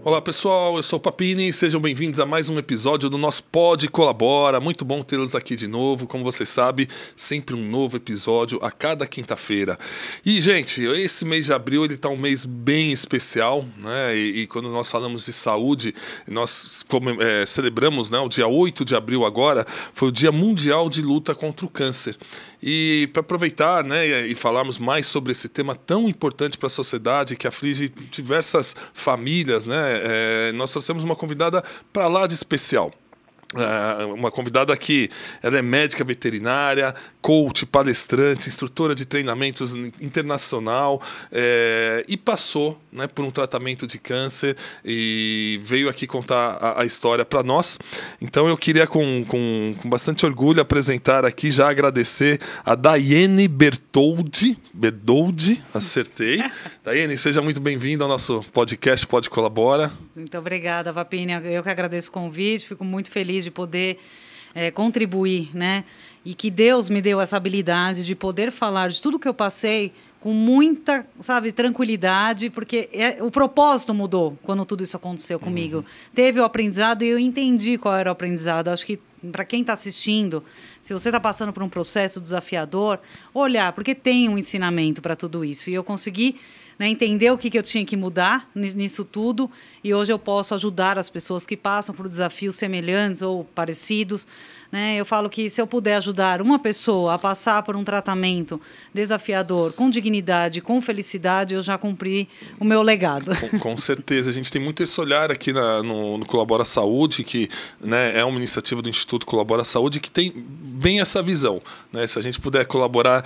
Olá pessoal, eu sou o Papini, sejam bem-vindos a mais um episódio do nosso Pod Colabora. Muito bom tê-los aqui de novo, como você sabe, sempre um novo episódio a cada quinta-feira. E gente, esse mês de abril ele tá um mês bem especial, né? E quando nós falamos de saúde, nós celebramos, né, o dia 8 de abril agora, foi o Dia Mundial de Luta contra o Câncer. E para aproveitar, né, e falarmos mais sobre esse tema tão importante para a sociedade que aflige diversas famílias, né, nós trouxemos uma convidada para lá de especial. Uma convidada que ela é médica veterinária, coach, palestrante, instrutora de treinamentos internacional, e passou, né, por um tratamento de câncer e veio aqui contar a história para nós. Então eu queria com bastante orgulho apresentar aqui, já agradecer a Daiane Bertoldi, acertei. Daiane, seja muito bem-vinda ao nosso podcast Pod Colabora. Muito obrigada, Vapini. Eu que agradeço o convite, fico muito feliz de poder contribuir, né? E que Deus me deu essa habilidade de poder falar de tudo que eu passei com muita, tranquilidade, porque o propósito mudou quando tudo isso aconteceu comigo. Uhum. Teve o aprendizado e eu entendi qual era o aprendizado. Acho que para quem está assistindo, se você está passando por um processo desafiador, olhar, porque tem um ensinamento para tudo isso. E eu consegui, né, entender o que eu tinha que mudar nisso tudo, e hoje eu posso ajudar as pessoas que passam por desafios semelhantes ou parecidos, né? Eu falo que se eu puder ajudar uma pessoa a passar por um tratamento desafiador, com dignidade, com felicidade, eu já cumpri o meu legado. Com certeza. A gente tem muito esse olhar aqui no Colabora Saúde, que, né, é uma iniciativa do Instituto Colabora Saúde, que tem bem essa visão, né? Se a gente puder colaborar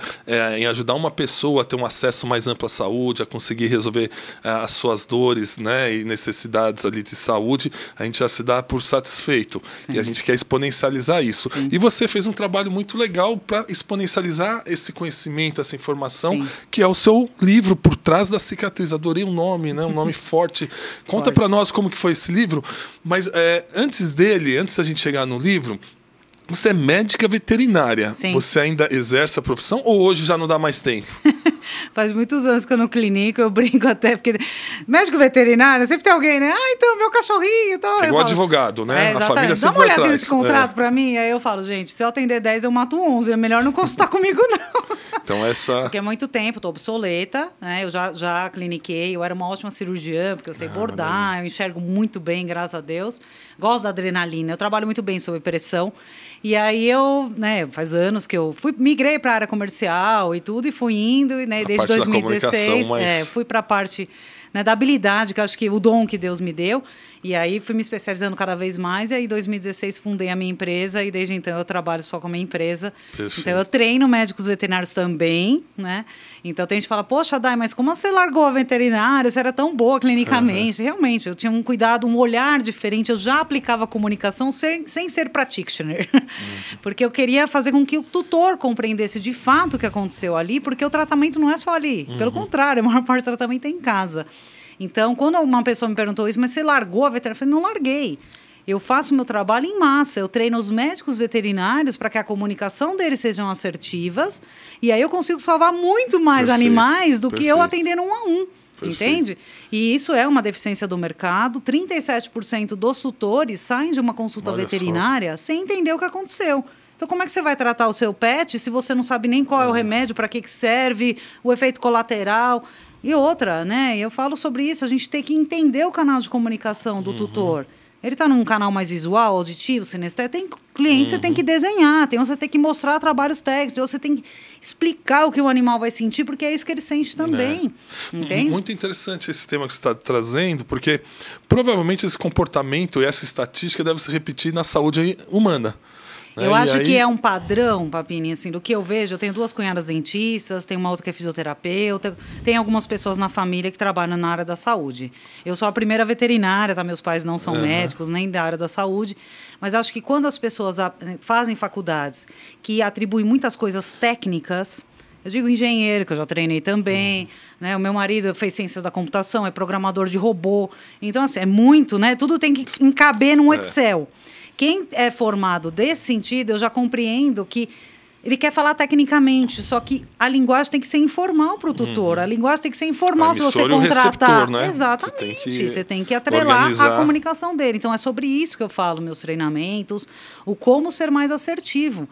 em ajudar uma pessoa a ter um acesso mais amplo à saúde, a conseguir resolver as suas dores, né, e necessidades ali de saúde, a gente já se dá por satisfeito. Sim. E a gente quer exponencializar isso. Sim. E você fez um trabalho muito legal para exponencializar esse conhecimento, essa informação, sim, que é o seu livro Por Trás da Cicatriz. Adorei o nome, né? Um nome forte. Conta para nós como que foi esse livro. Mas antes da gente chegar no livro, você é médica veterinária. Sim. Você ainda exerce a profissão ou hoje já não dá mais tempo? Faz muitos anos que eu não clinico, eu brinco até, porque médico veterinário, sempre tem alguém, né? Ah, então, meu cachorrinho. Então, é igual advogado, né? A família sempre dá uma olhadinha nesse contrato pra mim. Aí eu falo, gente, se eu atender 10, eu mato 11. É melhor não consultar comigo, não. Então, Porque é muito tempo, tô obsoleta, né? Eu já cliniquei, eu era uma ótima cirurgiã, porque eu sei bordar, eu enxergo muito bem, graças a Deus. Gosto da adrenalina, eu trabalho muito bem sob pressão. E aí eu, né, faz anos que eu migrei para a área comercial e tudo, e fui indo, né, desde 2016, fui para a parte, né, da habilidade, que eu acho que o dom que Deus me deu, e aí fui me especializando cada vez mais, e aí em 2016 fundei a minha empresa, e desde então eu trabalho só com a minha empresa. Perfeito. Então eu treino médicos veterinários também, né? Então tem gente que fala, poxa, Dai, mas como você largou a veterinária? Você era tão boa clinicamente. Uhum. Realmente, eu tinha um cuidado, um olhar diferente, eu já aplicava comunicação sem ser practitioner. Uhum. Porque eu queria fazer com que o tutor compreendesse de fato o que aconteceu ali, porque o tratamento não é só ali. Uhum. Pelo contrário, a maior parte do tratamento é em casa. Então, quando uma pessoa me perguntou isso, mas você largou a veterinária? Eu falei, não larguei. Eu faço o meu trabalho em massa. Eu treino os médicos veterinários para que a comunicação deles sejam assertivas. E aí eu consigo salvar muito mais animais do que eu atender 1 a 1. Entende? E isso é uma deficiência do mercado. 37% dos tutores saem de uma consulta veterinária sem entender o que aconteceu. Então, como é que você vai tratar o seu pet se você não sabe nem qual é o remédio, para que serve, o efeito colateral? E outra, né? Eu falo sobre isso, a gente tem que entender o canal de comunicação do tutor. Ele está num canal mais visual, auditivo, sinestésico. Tem cliente, você tem que desenhar, você tem que mostrar trabalhos técnicos, você tem que explicar o que o animal vai sentir, porque é isso que ele sente também. Entende? Muito interessante esse tema que você está trazendo, porque provavelmente esse comportamento e essa estatística deve se repetir na saúde humana. Eu acho que é um padrão, Papini, assim, do que eu vejo. Eu tenho 2 cunhadas dentistas, tenho uma outra que é fisioterapeuta, tem algumas pessoas na família que trabalham na área da saúde. Eu sou a primeira veterinária, tá? Meus pais não são médicos, nem da área da saúde. Mas acho que quando as pessoas fazem faculdades que atribuem muitas coisas técnicas, eu digo engenheiro, que eu já treinei também, né? O meu marido fez ciências da computação, é programador de robô. Então, assim, é muito, né? Tudo tem que encaber num Excel. Quem é formado desse sentido, eu já compreendo que Ele quer falar tecnicamente, só que a linguagem tem que ser informal para o tutor. A linguagem tem que ser informal se você contratar. Né? Exatamente. Você tem que atrelar a comunicação dele. Então, é sobre isso que eu falo meus treinamentos, o como ser mais assertivo.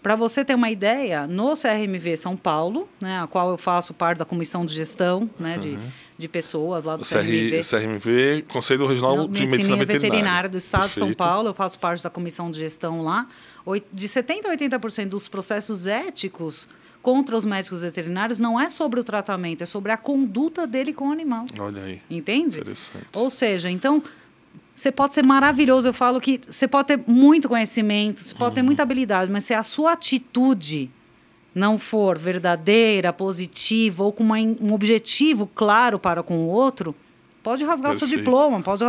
Para você ter uma ideia, no CRMV São Paulo, né, a qual eu faço parte da comissão de gestão, né, de pessoas lá do CRMV. CRMV, Conselho Regional de Medicina Veterinária do Estado de São Paulo, eu faço parte da comissão de gestão lá. De 70% a 80% dos processos éticos contra os médicos veterinários não é sobre o tratamento, é sobre a conduta dele com o animal. Olha aí. Entende? Interessante. Ou seja, então... Você pode ser maravilhoso, eu falo que você pode ter muito conhecimento, você pode ter muita habilidade, mas se a sua atitude não for verdadeira, positiva ou com um objetivo claro para com o outro, pode rasgar seu diploma, pode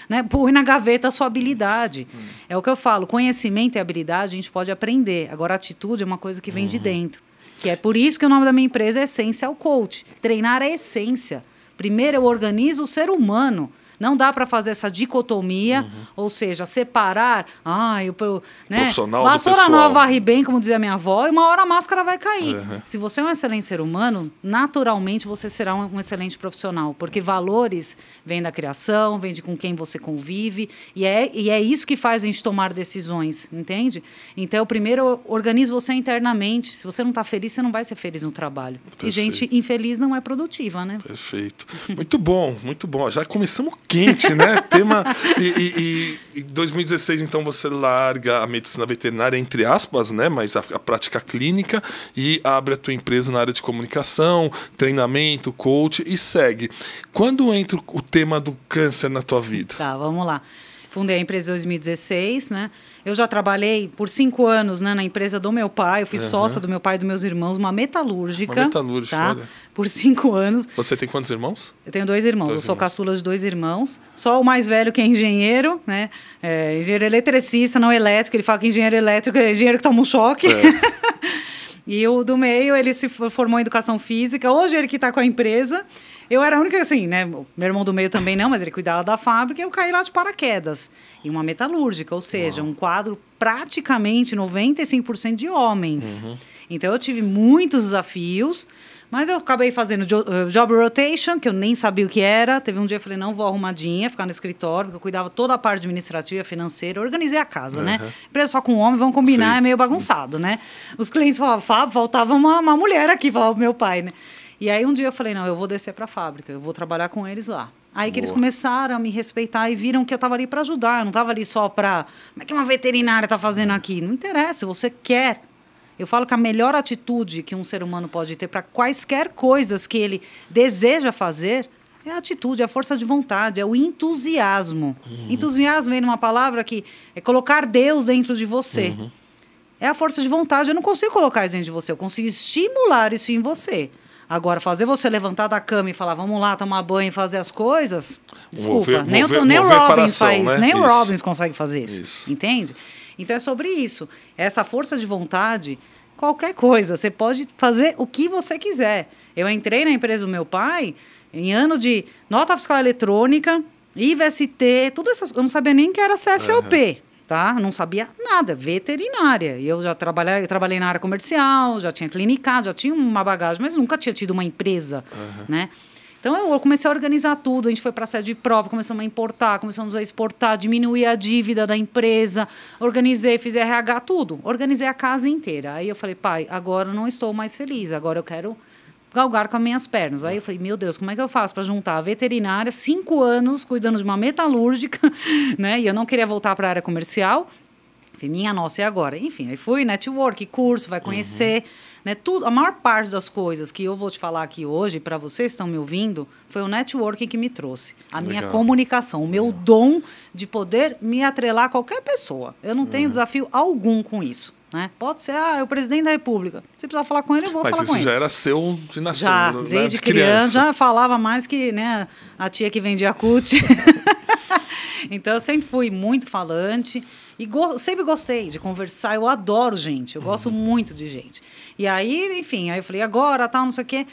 né, pôr na gaveta a sua habilidade. É o que eu falo, conhecimento e habilidade a gente pode aprender. Agora, a atitude é uma coisa que vem de dentro. Que é por isso que o nome da minha empresa é Essential Coach. Treinar a essência. Primeiro, eu organizo o ser humano. Não dá para fazer essa dicotomia, ou seja, separar, né? Vassoura nova varre bem, como dizia minha avó, e uma hora a máscara vai cair. Se você é um excelente ser humano, naturalmente você será um excelente profissional, porque valores vêm da criação, vêm de com quem você convive, e é isso que faz a gente tomar decisões, entende? Então, primeiro, organize você internamente. Se você não está feliz, você não vai ser feliz no trabalho. Perfeito. E gente infeliz não é produtiva, né? Perfeito. Muito bom, muito bom. Já começamos quente, né? Tema. Em 2016, então, você larga a medicina veterinária, entre aspas, né? Mas a prática clínica, e abre a tua empresa na área de comunicação, treinamento, coach, e segue. Quando entra o tema do câncer na tua vida? Tá, vamos lá. Fundei a empresa em 2016, né? Eu já trabalhei por 5 anos, né, na empresa do meu pai. Eu fui sócia do meu pai e dos meus irmãos, uma metalúrgica. Uma metalúrgica, tá? olha. Por 5 anos. Você tem quantos irmãos? Eu tenho 2 irmãos. Eu sou caçula de 2 irmãos. Só o mais velho que é engenheiro, né? Engenheiro eletricista, não elétrico. Ele fala que engenheiro elétrico é engenheiro que toma um choque. E o do meio, ele se formou em educação física. Hoje ele que está com a empresa. Eu era a única, assim, né? Meu irmão do meio também não, mas ele cuidava da fábrica. Eu caí lá de paraquedas. E uma metalúrgica, ou seja, um quadro praticamente 95% de homens. Então, eu tive muitos desafios, mas eu acabei fazendo job rotation, que eu nem sabia o que era. Teve um dia eu falei, não, vou arrumadinha, ficar no escritório, porque eu cuidava toda a parte administrativa, financeira, organizei a casa, né? Empresa só com homem, vamos combinar, é meio bagunçado, né? Os clientes falavam, Fábio, faltava uma mulher aqui, falava o meu pai, né? E aí um dia eu falei, não, eu vou descer para a fábrica, eu vou trabalhar com eles lá. Aí que eles começaram a me respeitar e viram que eu estava ali para ajudar, eu não estava ali só para... Como é que uma veterinária está fazendo aqui? Não interessa, você quer. Eu falo que a melhor atitude que um ser humano pode ter para quaisquer coisas que ele deseja fazer é a atitude, é a força de vontade, é o entusiasmo. Entusiasmo é uma palavra que é colocar Deus dentro de você. É a força de vontade. Eu não consigo colocar isso dentro de você, eu consigo estimular isso em você. Agora, fazer você levantar da cama e falar, vamos lá, tomar banho e fazer as coisas, desculpa, nem o Robbins faz, né? Nem o Robbins consegue fazer isso, entende? Então, é sobre isso. Essa força de vontade, qualquer coisa, você pode fazer o que você quiser. Eu entrei na empresa do meu pai em ano de nota fiscal eletrônica, IVST, tudo essas, eu não sabia nem que era CFOP. Tá? Não sabia nada, veterinária. E eu já trabalhei na área comercial, já tinha clinicado, já tinha uma bagagem, mas nunca tinha tido uma empresa, né? Então, eu comecei a organizar tudo. A gente foi para a sede própria, começamos a importar, começamos a exportar, diminuir a dívida da empresa, organizei, fiz RH, tudo. Organizei a casa inteira. Aí eu falei, pai, agora eu não estou mais feliz, agora eu quero galgar com as minhas pernas. Aí eu falei, meu Deus, como é que eu faço para juntar a veterinária, 5 anos cuidando de uma metalúrgica, né? E eu não queria voltar para a área comercial. Falei, minha nossa, e agora? Enfim, aí fui, network, curso, vai conhecer, né? Tudo, a maior parte das coisas que eu vou te falar aqui hoje, para vocês que estão me ouvindo, foi o networking que me trouxe. A minha comunicação, o meu dom de poder me atrelar a qualquer pessoa. Eu não tenho desafio algum com isso. Né? Pode ser, o presidente da República. Se precisar falar com ele, eu vou falar com ele. Mas isso já era seu de nascer, já, né? Desde criança, já falava mais que, né, a tia que vendia cut. Então, eu sempre fui muito falante e sempre gostei de conversar. Eu adoro gente, eu gosto muito de gente. E aí, enfim, aí eu falei, agora, tal, não sei o quê.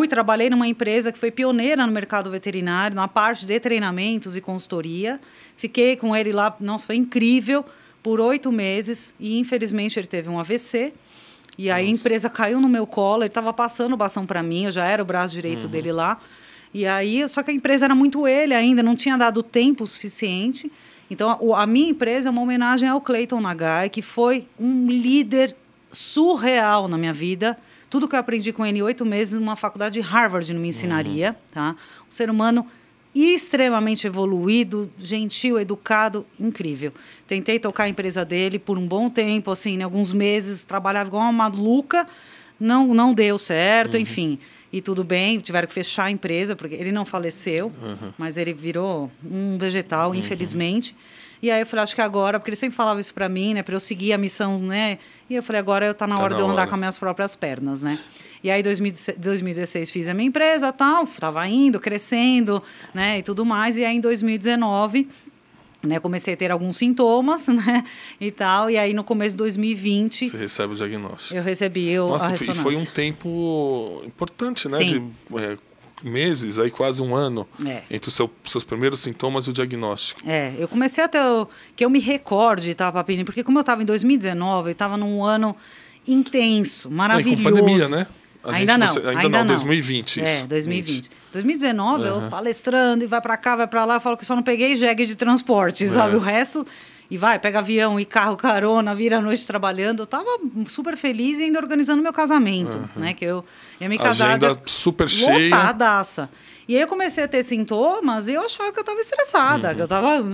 Trabalhei numa empresa que foi pioneira no mercado veterinário, na parte de treinamentos e consultoria. Fiquei com ele lá, nossa, foi incrível. Por 8 meses, e infelizmente ele teve um AVC. E aí a empresa caiu no meu colo, ele estava passando o bastão para mim, eu já era o braço direito dele lá. E aí, só que a empresa era muito ele ainda, não tinha dado tempo suficiente. Então, a minha empresa é uma homenagem ao Clayton Nagai, que foi um líder surreal na minha vida. Tudo que eu aprendi com ele em 8 meses, numa faculdade de Harvard não me ensinaria. Tá? Um ser humano extremamente evoluído, gentil, educado, incrível. Tentei tocar a empresa dele por um bom tempo, assim, alguns meses, trabalhava igual uma maluca, não deu certo, enfim. E tudo bem, tiveram que fechar a empresa, porque ele não faleceu, mas ele virou um vegetal, infelizmente. E aí eu falei, acho que agora, porque ele sempre falava isso para mim, né, para eu seguir a missão, né? E eu falei, agora tá na hora de eu andar com as minhas próprias pernas, né? E aí, em 2016, fiz a minha empresa, tal, estava indo, crescendo, né, e tudo mais. E aí, em 2019, né, comecei a ter alguns sintomas, né, e tal. E aí, no começo de 2020... Você recebe o diagnóstico. Eu recebi a ressonância. E foi um tempo importante, né? Sim. De meses, aí quase um ano, entre os seus primeiros sintomas e o diagnóstico. Eu comecei a ter... Que eu me recorde, tá, Papini? Porque como eu estava em 2019, eu estava num ano intenso, maravilhoso. E com pandemia, né? Ainda não, 2020. Isso. 2020. 2019, eu palestrando e vai pra cá, vai pra lá, falo que só não peguei jegue de transporte, sabe? O resto, e vai, pega avião e carro, carona, vira a noite trabalhando. Eu tava super feliz e ainda organizando meu casamento, né? Que eu ia me casar. Agenda super cheia. Lotadaça. E aí eu comecei a ter sintomas e eu achava que eu estava estressada, que eu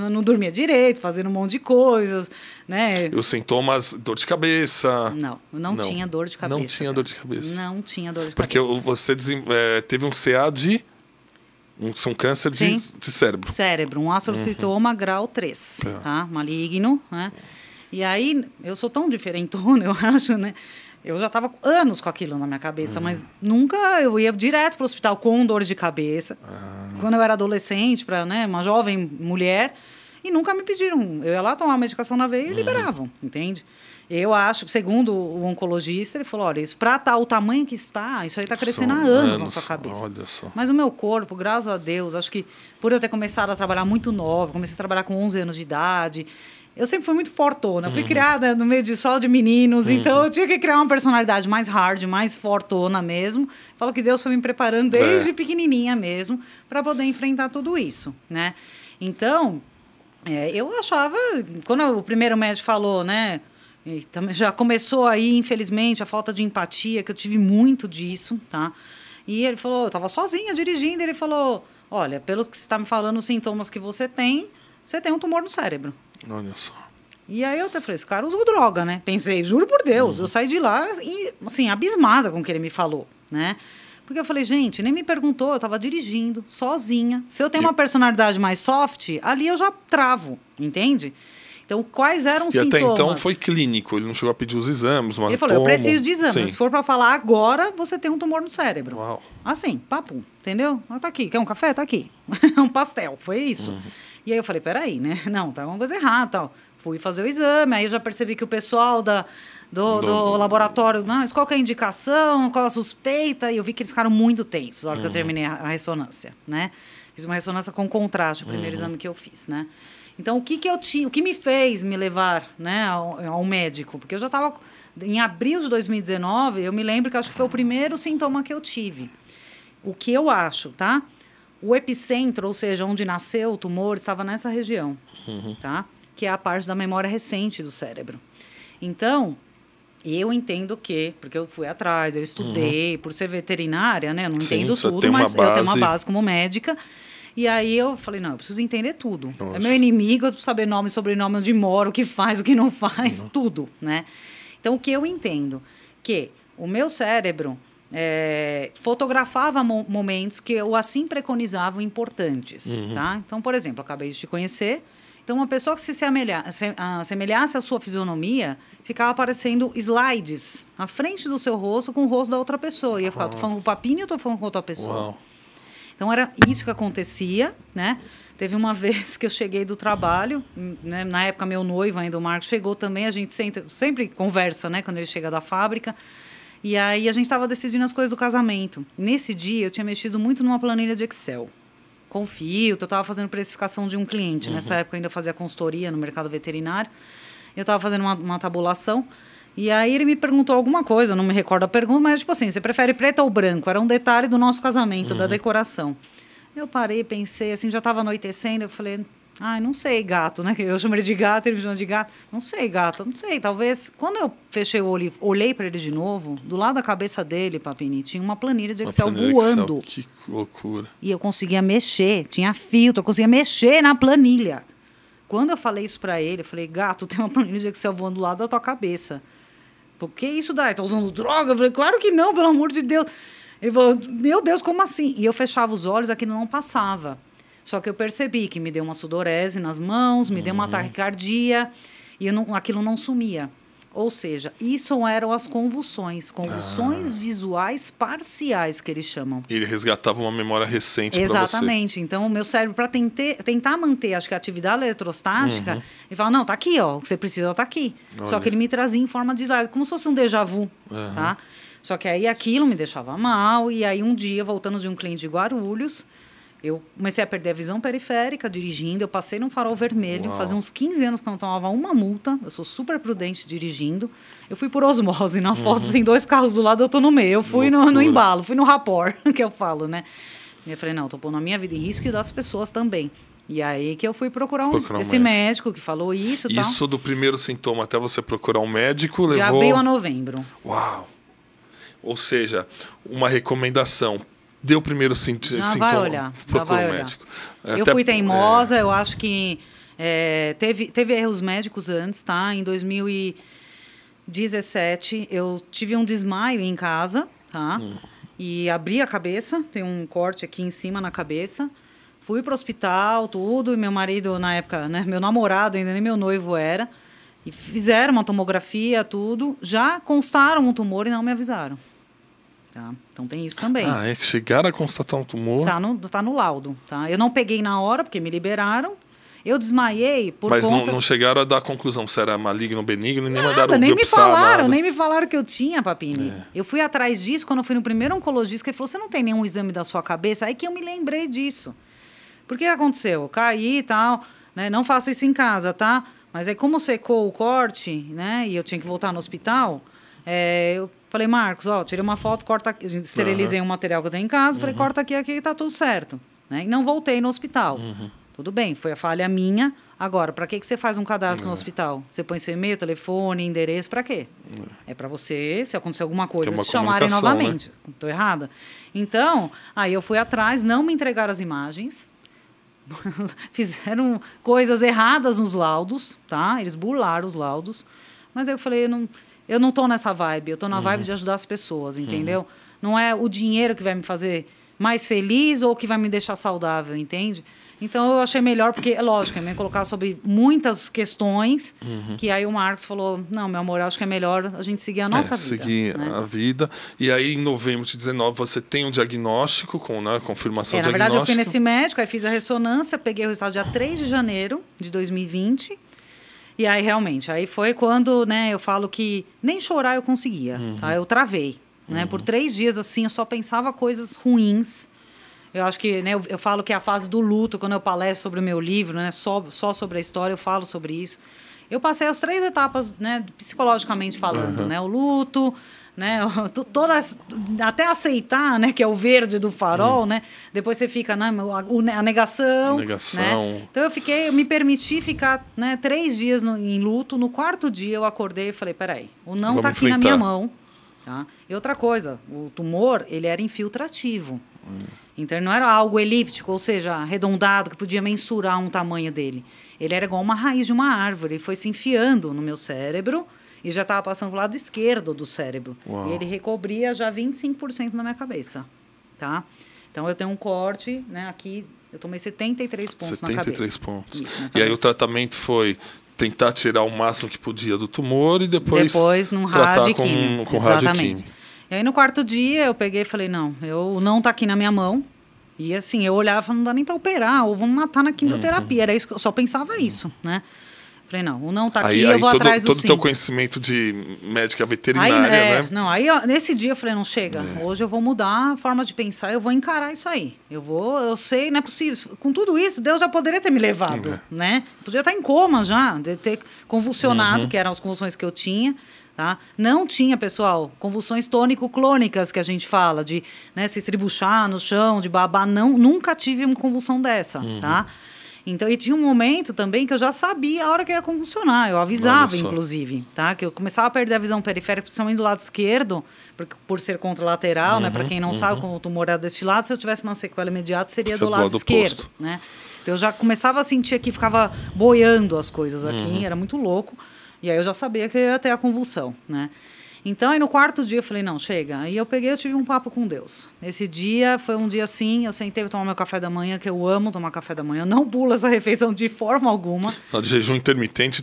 não dormia direito, fazendo um monte de coisas, né? E os sintomas, dor de cabeça? Não tinha dor de cabeça. Não tinha dor de cabeça? Não tinha dor de Porque cabeça. você teve um CA um câncer de cérebro. Cérebro, um astrocitoma grau 3, tá? Maligno, né? E aí, eu sou tão diferentona, eu acho, né? Eu já estava anos com aquilo na minha cabeça, mas nunca eu ia direto para o hospital com dor de cabeça. Quando eu era adolescente, né, uma jovem mulher, e nunca me pediram. Eu ia lá tomar uma medicação na veia e liberavam, entende? Eu acho, segundo o oncologista, ele falou, olha, isso para o tamanho que está, isso aí está crescendo há anos na sua cabeça. Olha só. Mas o meu corpo, graças a Deus, acho que por eu ter começado a trabalhar muito nova, comecei a trabalhar com 11 anos de idade, eu sempre fui muito fortona. Fui criada no meio de só de meninos, então eu tinha que criar uma personalidade mais hard, mais fortona mesmo. Falo que Deus foi me preparando desde pequenininha mesmo para poder enfrentar tudo isso, né? Então, eu achava... Quando o primeiro médico falou, né? E também já começou aí, infelizmente, a falta de empatia, que eu tive muito disso, tá? E ele falou, eu estava sozinha dirigindo, ele falou, olha, pelo que você está me falando, os sintomas que você tem um tumor no cérebro. Olha só. E aí eu até falei, esse cara usou droga, né? Pensei, juro por Deus. Eu saí de lá, assim, abismada com o que ele me falou, né? Porque eu falei, gente, nem me perguntou, eu estava dirigindo, sozinha. Se eu tenho uma personalidade mais soft, ali eu já travo, entende? Então, quais eram os sintomas? E até então foi clínico, ele não chegou a pedir os exames, mas ele falou, eu preciso de exames. Sim. Se for para falar agora, você tem um tumor no cérebro. Uau. Assim, papo, entendeu? Tá aqui, quer um café? Tá aqui. Um pastel, foi isso. E aí eu falei, peraí, né? Não, tá alguma coisa errada, tal. Fui fazer o exame, aí eu já percebi que o pessoal do laboratório, mas qual que é a indicação, qual a suspeita? E eu vi que eles ficaram muito tensos na hora que eu terminei a ressonância, né? Fiz uma ressonância com contraste, o primeiro exame que eu fiz, né? Então, o que me fez me levar, né, ao médico? Porque eu já estava... Em abril de 2019, eu me lembro que acho que foi o primeiro sintoma que eu tive. O que eu acho, tá? O epicentro, ou seja, onde nasceu o tumor, estava nessa região, tá? Que é a parte da memória recente do cérebro. Então, eu entendo que, porque eu fui atrás, eu estudei, por ser veterinária, né? Eu não entendo tudo, mas eu tenho uma base como médica. E aí eu falei, não, eu preciso entender tudo. Nossa. É meu inimigo, eu preciso saber nome, sobrenome, onde mora, o que faz, o que não faz, tudo, né? Então, o que eu entendo? Que o meu cérebro fotografava momentos que eu assim preconizava importantes, tá? Então, por exemplo, eu acabei de te conhecer. Então, uma pessoa que se assemelhasse à sua fisionomia, ficava aparecendo slides na frente do seu rosto com o rosto da outra pessoa. E eu ficava, tô falando com o Papini ou tô falando com outra pessoa? Uau. Então, era isso que acontecia, né? Teve uma vez que eu cheguei do trabalho, né? Na época, meu noivo ainda, o Marcos, chegou também. A gente sempre conversa, né? Quando ele chega da fábrica. E aí, a gente estava decidindo as coisas do casamento. Nesse dia, eu tinha mexido muito numa planilha de Excel. Com filtro, eu estava fazendo precificação de um cliente. Nessa época, eu ainda fazia consultoria no mercado veterinário. Eu estava fazendo uma tabulação. E aí ele me perguntou alguma coisa, eu não me recordo a pergunta, mas tipo assim, você prefere preto ou branco? Era um detalhe do nosso casamento, da decoração. Eu parei, pensei, assim, já estava anoitecendo, eu falei, ai, não sei, gato, né? Eu chamo ele de gato, ele me chama de gato. Não sei, gato, não sei, talvez... Quando eu fechei o olho, olhei para ele de novo, do lado da cabeça dele, Papini, tinha uma planilha de Excel voando. Excel, que loucura. E eu conseguia mexer, tinha filtro, eu conseguia mexer na planilha. Quando eu falei isso para ele, eu falei, gato, tem uma planilha de Excel voando do lado da tua cabeça. O que isso daí? Tá usando droga? Eu falei, claro que não, pelo amor de Deus. Ele falou, meu Deus, como assim? E eu fechava os olhos, aquilo não passava. Só que eu percebi que me deu uma sudorese nas mãos, me deu uma taquicardia, e aquilo não sumia. Ou seja, isso eram as convulsões visuais parciais, que eles chamam. E ele resgatava uma memória recente para você. Exatamente. Então, o meu cérebro, para tentar manter, acho que a atividade eletrostática, ele fala, não, tá aqui, ó, o que você precisa tá aqui. Olha. Só que ele me trazia em forma de slide, como se fosse um déjà vu, tá? Só que aí aquilo me deixava mal, e aí um dia, voltando de um cliente de Guarulhos, eu comecei a perder a visão periférica dirigindo, eu passei num farol vermelho, fazia uns 15 anos que eu não tomava uma multa, eu sou super prudente dirigindo, eu fui por osmose, na foto tem 2 carros do lado, eu tô no meio, eu fui no embalo, fui no rapport, que eu falo, né? E eu falei, não, tô pondo a minha vida em risco e das pessoas também. E aí que eu fui procurar esse médico que falou isso e tal. Isso do primeiro sintoma até você procurar um médico levou... De abril a novembro. Uau! Ou seja, uma recomendação. Deu o primeiro sintoma, procura um médico. Eu fui teimosa, eu acho que teve erros médicos antes, tá? Em 2017, eu tive um desmaio em casa, tá? E abri a cabeça, tem um corte aqui em cima na cabeça. Fui para o hospital, tudo, e meu marido, na época, né, meu namorado, ainda nem meu noivo era, e fizeram uma tomografia, tudo, já constaram um tumor e não me avisaram. Tá? Então tem isso também. Ah, é que chegaram a constatar um tumor? Tá no laudo. Tá? Eu não peguei na hora, porque me liberaram. Eu desmaiei por conta... Mas não chegaram a dar a conclusão se era maligno, benigno, nem nada, mandaram nem biopsiar, nem me falaram que eu tinha, Papini. Eu fui atrás disso quando eu fui no primeiro oncologista, que ele falou, você não tem nenhum exame da sua cabeça? Aí que eu me lembrei disso. Por que aconteceu? Eu caí e tal, né? Não faço isso em casa, tá? Mas aí como secou o corte, né? E eu tinha que voltar no hospital, eu falei, Marcos, ó, tirei uma foto, corta aqui, esterilizei um material que eu tenho em casa, falei, corta aqui, tá tudo certo. Né? E não voltei no hospital. Tudo bem, foi a falha minha. Agora, para que você faz um cadastro no hospital? Você põe seu e-mail, telefone, endereço, para quê? É para você, se acontecer alguma coisa, te chamarem novamente. Estou errada? Então, aí eu fui atrás, não me entregaram as imagens, fizeram coisas erradas nos laudos, tá? Eles burlaram os laudos. Mas aí eu falei, eu não tô nessa vibe, eu tô na vibe de ajudar as pessoas, entendeu? Não é o dinheiro que vai me fazer mais feliz ou que vai me deixar saudável, entende? Então eu achei melhor, porque, lógico, eu ia colocar sobre muitas questões, que aí o Marcos falou, não, meu amor, eu acho que é melhor a gente seguir a nossa vida. Seguir a vida. E aí, em novembro de 19, você tem um diagnóstico, confirmação diagnóstica. Na verdade, eu fui nesse médico, aí fiz a ressonância, peguei o resultado dia 3 de janeiro de 2020. E aí, realmente, aí foi quando, né, eu falo que nem chorar eu conseguia, tá? Eu travei, né? Por 3 dias, assim, eu só pensava coisas ruins. Eu acho que, né, eu falo que é a fase do luto, quando eu palestro sobre o meu livro, né, só sobre a história, eu falo sobre isso. Eu passei as 3 etapas, né, psicologicamente falando, né? O luto, né, até aceitar, né, que é o verde do farol, né? Depois você fica, né, a negação. Né? Então eu me permiti ficar, né, 3 dias em luto. No 4º dia eu acordei e falei, peraí, o não está aqui na minha mão. Tá? E outra coisa, o tumor, ele era infiltrativo. Então ele não era algo elíptico, ou seja, arredondado, que podia mensurar um tamanho dele. Ele era igual uma raiz de uma árvore, ele foi se enfiando no meu cérebro e já estava passando para o lado esquerdo do cérebro. Uau. E ele recobria já 25% na minha cabeça. Tá? Então eu tenho um corte, né, aqui, eu tomei 73 pontos na cabeça. 73 pontos. Isso, e aí o tratamento foi tentar tirar o máximo que podia do tumor e depois num tratar com radioquímica. E aí no 4º dia eu peguei e falei, não tá aqui na minha mão. E assim, eu olhava e falava, não dá nem para operar, ou vamos matar na quimioterapia. Era isso que eu só pensava isso, né? Falei, não, o não tá aqui, eu vou atrás do sim. Todo o teu conhecimento de médica veterinária, né? Não, aí nesse dia eu falei, não, chega, hoje eu vou mudar a forma de pensar, eu vou encarar isso aí. Eu sei, não é possível. Com tudo isso, Deus já poderia ter me levado, né? Podia estar em coma já, de ter convulsionado, que eram as convulsões que eu tinha, Tá? Não tinha, pessoal, convulsões tônico-clônicas que a gente fala, de, né, se estribuchar no chão, de babar. Não, nunca tive uma convulsão dessa, tá? Então, e tinha um momento também que eu já sabia a hora que eu ia convulsionar. Eu avisava, inclusive, tá? Que eu começava a perder a visão periférica, principalmente do lado esquerdo, por ser contralateral, né? Para quem não sabe, como o tumor era deste lado, se eu tivesse uma sequela imediata, seria do lado esquerdo, né? Então, eu já começava a sentir que ficava boiando as coisas aqui, era muito louco. E aí eu já sabia que eu ia ter a convulsão, né? Então, aí no quarto dia eu falei, não, chega. Aí eu tive um papo com Deus. Esse dia foi um dia assim, eu sentei para tomar meu café da manhã, que eu amo tomar café da manhã. Eu não pulo essa refeição de forma alguma. Só de jejum intermitente,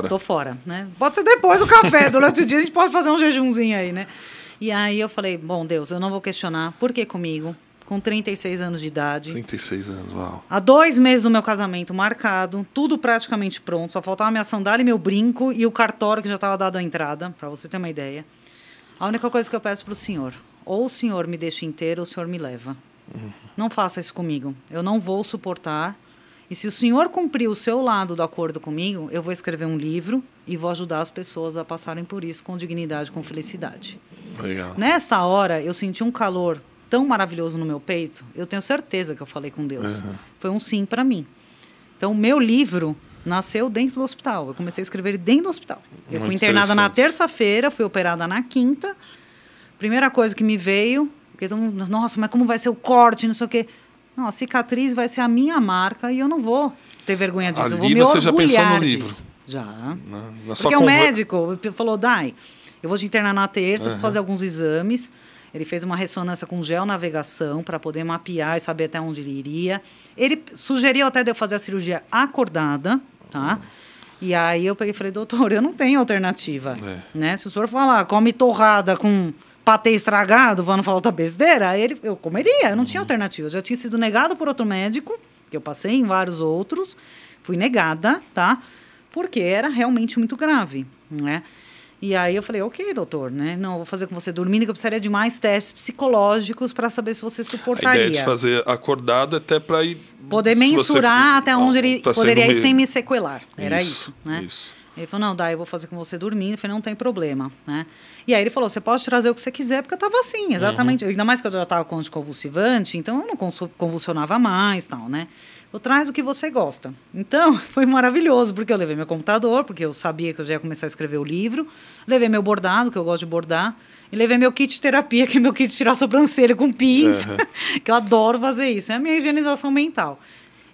Tô fora, né? Pode ser depois do café, durante o dia a gente pode fazer um jejumzinho aí, né? E aí eu falei, bom, Deus, eu não vou questionar. Por que comigo? Com 36 anos de idade. 36 anos, uau. Há 2 meses do meu casamento marcado, tudo praticamente pronto, só faltava minha sandália e meu brinco e o cartório que já estava dado à entrada, para você ter uma ideia. A única coisa que eu peço para o senhor, ou o senhor me deixa inteiro ou o senhor me leva. Não faça isso comigo, eu não vou suportar. E se o senhor cumprir o seu lado do acordo comigo, eu vou escrever um livro e vou ajudar as pessoas a passarem por isso com dignidade, com felicidade. Legal. Nesta hora, eu senti um calor tão maravilhoso no meu peito, eu tenho certeza que eu falei com Deus. Foi um sim para mim. Então, o meu livro nasceu dentro do hospital. Eu comecei a escrever dentro do hospital. Eu fui internada na terça-feira, fui operada na quinta. Primeira coisa que me veio, porque nossa, mas como vai ser o corte, não sei o quê. Não, a cicatriz vai ser a minha marca e eu não vou ter vergonha disso. Ali eu vou me você já pensou no livro? disso. Já. Na porque o médico falou, Dai, eu vou te internar na terça, vou fazer alguns exames. Ele fez uma ressonância com geonavegação para poder mapear e saber até onde ele iria. Ele sugeriu até de eu fazer a cirurgia acordada, tá? E aí eu peguei e falei, doutor, eu não tenho alternativa. Né? Se o senhor falar, come torrada com patê estragado, para não falar outra besteira, eu comeria, eu não tinha alternativa. Eu já tinha sido negada por outro médico, que eu passei em vários outros, fui negada, tá? Porque era realmente muito grave, né? E aí eu falei, ok, doutor, né? Não, eu vou fazer com você dormindo, que eu precisaria de mais testes psicológicos para saber se você suportaria. A ideia de fazer acordado até para ir... Poder mensurar até onde ele poderia ir sem me sequelar. Era isso, né? Isso. Ele falou, não, Dai, eu vou fazer com você dormindo. Eu falei, não tem problema, né? E aí ele falou, você pode trazer o que você quiser, porque eu estava assim, exatamente. Ainda mais que eu já estava com anticonvulsivante, então eu não convulsionava mais, tal, né? Eu traz o que você gosta. Então, foi maravilhoso, porque eu levei meu computador, porque eu sabia que eu já ia começar a escrever o livro, levei meu bordado, que eu gosto de bordar, e levei meu kit de terapia, que é meu kit de tirar a sobrancelha com pins, que eu adoro fazer isso. É a minha higienização mental.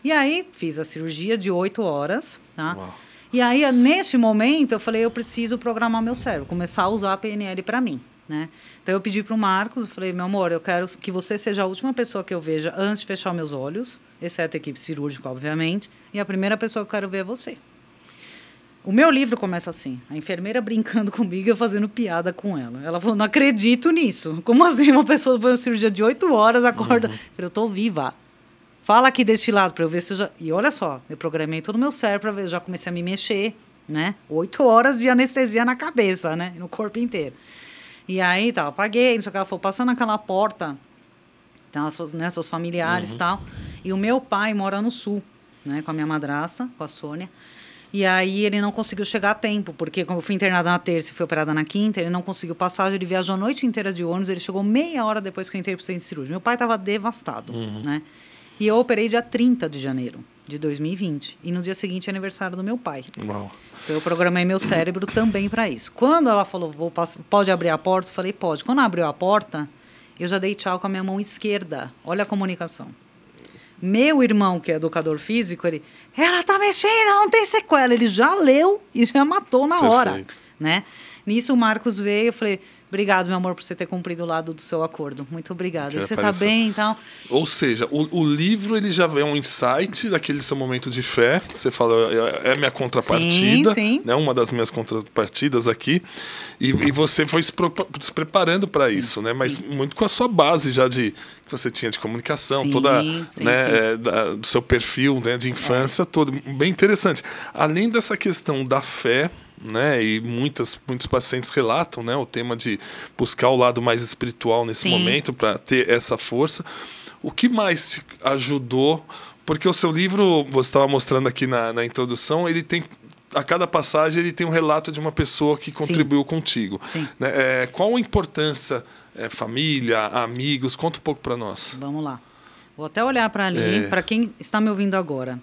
E aí, fiz a cirurgia de 8 horas, tá? Uau. E aí, neste momento, eu falei, eu preciso programar meu cérebro, começar a usar a PNL para mim, né? Então, eu pedi para o Marcos, eu falei, meu amor, eu quero que você seja a última pessoa que eu veja antes de fechar meus olhos, exceto a equipe cirúrgica, obviamente, e a primeira pessoa que eu quero ver é você. O meu livro começa assim, a enfermeira brincando comigo e eu fazendo piada com ela. Ela falou, não acredito nisso. Como assim uma pessoa foi uma cirurgia de 8 horas, acorda? Eu falei, eu tô viva. Fala aqui deste lado para eu ver se eu já... E olha só, eu programei todo o meu cérebro para ver, eu já comecei a me mexer, né? 8 horas de anestesia na cabeça, né? No corpo inteiro. E aí, tá, apaguei, não sei o que, ela falou, passando naquela porta, tá, seus familiares e tal. E o meu pai mora no sul, né? Com a minha madrasta, com a Sônia. E aí ele não conseguiu chegar a tempo, porque como eu fui internada na terça e fui operada na quinta, ele não conseguiu passagem, ele viajou a noite inteira de ônibus, ele chegou meia hora depois que eu entrei pro centro cirúrgico. Meu pai estava devastado, né? E eu operei dia 30 de janeiro de 2020. E no dia seguinte é aniversário do meu pai. Uau. Então eu programei meu cérebro também para isso. Quando ela falou, pode abrir a porta? Eu falei, pode. Quando abriu a porta, eu já dei tchau com a minha mão esquerda. Olha a comunicação. Meu irmão, que é educador físico, ela tá mexendo, ela não tem sequela. Ele já leu e já matou na hora, né? Nisso o Marcos veio, eu falei, obrigado, meu amor, por você ter cumprido o lado do seu acordo. Muito obrigado. Você tá bem, então... Ou seja, o livro ele já é um insight daquele seu momento de fé. Você fala, é minha contrapartida, sim. Né? Uma das minhas contrapartidas aqui. E você foi se preparando para isso, né? Mas muito com a sua base já que você tinha de comunicação, toda do seu perfil, né, de infância, todo bem interessante. Além dessa questão da fé, né, e muitos pacientes relatam, né, o tema de buscar o lado mais espiritual nesse momento para ter essa força. O que mais te ajudou? Porque o seu livro, você estava mostrando aqui na introdução, ele tem a cada passagem ele tem um relato de uma pessoa que contribuiu contigo. Sim. Né? Qual a importância, família, amigos? Conta um pouco para nós. Vamos lá. Vou até olhar para ali, para quem está me ouvindo agora.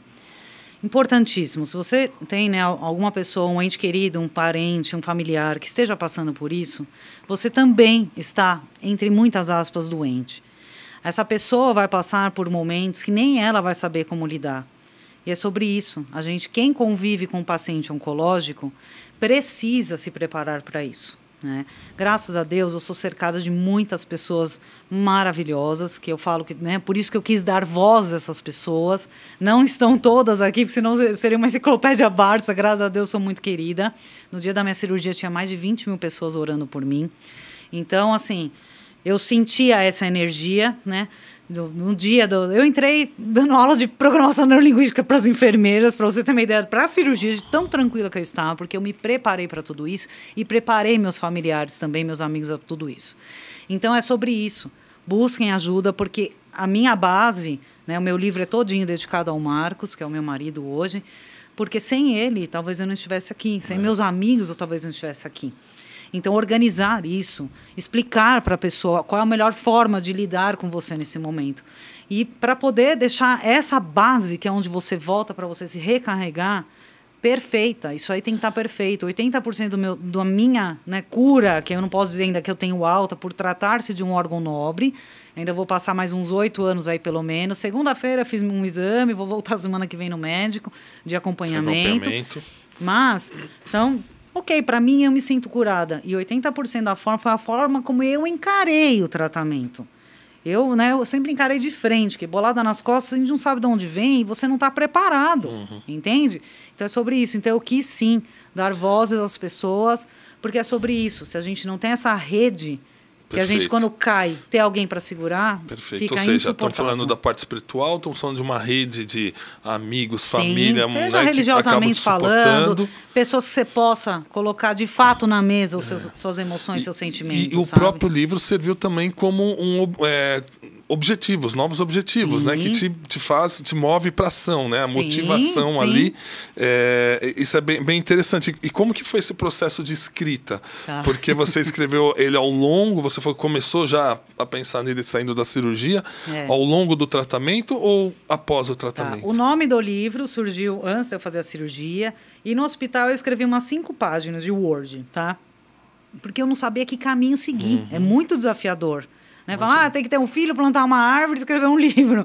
Importantíssimo. Se você tem, né, alguma pessoa, um ente querido, um parente, um familiar que esteja passando por isso, você também está, entre muitas aspas, doente. Essa pessoa vai passar por momentos que nem ela vai saber como lidar. E é sobre isso. Quem convive com um paciente oncológico precisa se preparar para isso. Né? Graças a Deus, eu sou cercada de muitas pessoas maravilhosas, que eu falo que, né, por isso que eu quis dar voz a essas pessoas. Não estão todas aqui, porque senão seria uma enciclopédia Barça. Graças a Deus, sou muito querida. No dia da minha cirurgia, tinha mais de 20 mil pessoas orando por mim. Então, assim, eu sentia essa energia, né? No dia eu entrei dando aula de programação neurolinguística para as enfermeiras, para você ter uma ideia, para a cirurgia, de tão tranquila que eu estava, porque eu me preparei para tudo isso e preparei meus familiares também, meus amigos, a tudo isso. Então é sobre isso. Busquem ajuda, porque a minha base, né, o meu livro é todinho dedicado ao Marcos, que é o meu marido hoje, porque sem ele talvez eu não estivesse aqui, sem meus amigos eu talvez não estivesse aqui. Então, organizar isso, explicar para a pessoa qual é a melhor forma de lidar com você nesse momento. E para poder deixar essa base, que é onde você volta para você se recarregar, perfeita. Isso aí tem que estar perfeito. 80% da minha, né, cura, que eu não posso dizer ainda que eu tenho alta, por tratar-se de um órgão nobre. Ainda vou passar mais uns 8 anos aí, pelo menos. Segunda-feira fiz um exame, vou voltar semana que vem no médico de acompanhamento. Mas são... Ok, para mim eu me sinto curada. E 80% da forma foi a forma como eu encarei o tratamento. Eu sempre encarei de frente, que bolada nas costas, a gente não sabe de onde vem e você não está preparado, entende? Então é sobre isso. Então eu quis sim dar vozes às pessoas, porque é sobre isso. Se a gente não tem essa rede... Que a gente, quando cai, ter alguém para segurar, fica Ou seja, insuportável. estão falando da parte espiritual, estão falando de uma rede de amigos, família, seja né, religiosamente falando, pessoas que você possa colocar de fato na mesa suas emoções, seus sentimentos. E o próprio livro serviu também como objetivos, novos objetivos, né, que te move para ação, né, a motivação ali. Isso é bem interessante. E como que foi esse processo de escrita? Porque você escreveu ele ao longo, você começou já a pensar nele saindo da cirurgia, ao longo do tratamento ou após o tratamento? O nome do livro surgiu antes de eu fazer a cirurgia e no hospital eu escrevi umas 5 páginas de Word, tá? Porque eu não sabia que caminho seguir. É muito desafiador. Né? Falar, tem que ter um filho, plantar uma árvore, escrever um livro.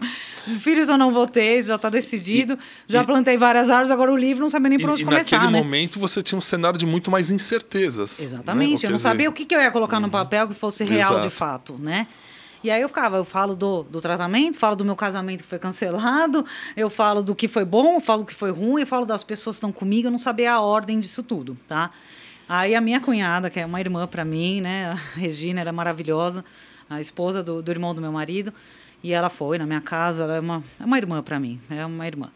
Filhos eu não vou ter, já está decidido. Já plantei várias árvores, agora o livro não sabia nem por onde começar. E naquele momento você tinha um cenário de muito mais incertezas. Exatamente, eu não sabia o que eu ia colocar no papel que fosse real de fato, né? E aí eu falo do tratamento, falo do meu casamento que foi cancelado, eu falo do que foi bom, eu falo do que foi ruim, eu falo das pessoas que estão comigo, eu não sabia a ordem disso tudo, tá? Aí a minha cunhada, que é uma irmã para mim, né? A Regina, era maravilhosa, a esposa do irmão do meu marido, e ela foi na minha casa, ela é uma irmã para mim, é uma irmã.